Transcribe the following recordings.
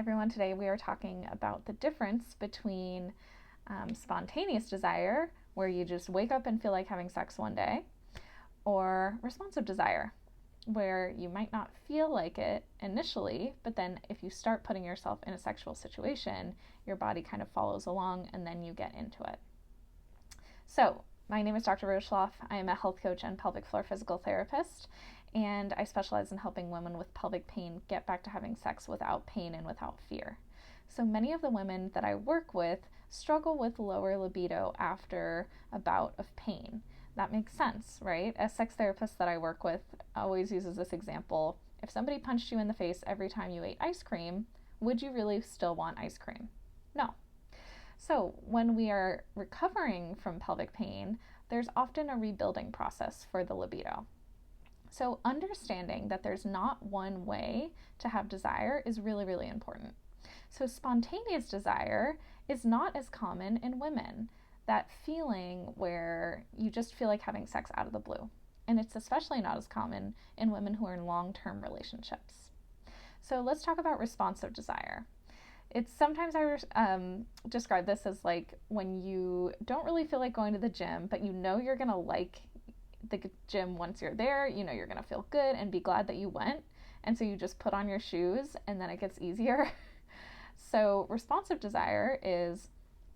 everyone. Today we are talking about the difference between spontaneous desire, where you just wake up and feel like having sex one day, or responsive desire, where you might not feel like it initially, but then if you start putting yourself in a sexual situation, your body kind of follows along and then you get into it. So, my name is Dr. Schlaff. I am a health coach and pelvic floor physical therapist, and I specialize in helping women with pelvic pain get back to having sex without pain and without fear. So many of the women that I work with struggle with lower libido after a bout of pain. That makes sense, right? A sex therapist that I work with always uses this example. If somebody punched you in the face every time you ate ice cream, would you really still want ice cream? No. So when we are recovering from pelvic pain, there's often a rebuilding process for the libido. So understanding that there's not one way to have desire is really, really important. So spontaneous desire is not as common in women, that feeling where you just feel like having sex out of the blue. And it's especially not as common in women who are in long-term relationships. So let's talk about responsive desire. It's sometimes I describe this as like when you don't really feel like going to the gym, but you know you're going to like the gym once you're there. You know you're going to feel good and be glad that you went. And so you just put on your shoes and then it gets easier. So responsive desire is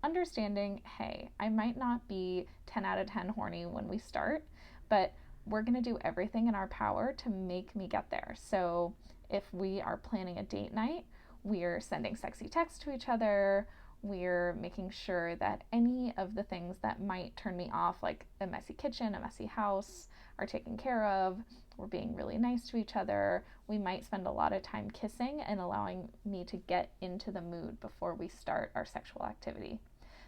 understanding, hey, I might not be 10 out of 10 horny when we start, but we're going to do everything in our power to make me get there. So if we are planning a date night, we're sending sexy texts to each other. We're making sure that any of the things that might turn me off, like a messy kitchen, a messy house, are taken care of. We're being really nice to each other. We might spend a lot of time kissing and allowing me to get into the mood before we start our sexual activity.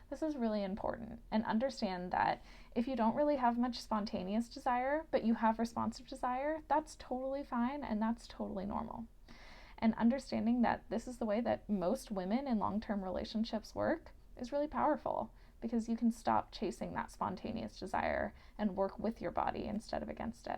This is really important. And understand that if you don't really have much spontaneous desire, but you have responsive desire, that's totally fine and that's totally normal. And understanding that this is the way that most women in long-term relationships work is really powerful, because you can stop chasing that spontaneous desire and work with your body instead of against it.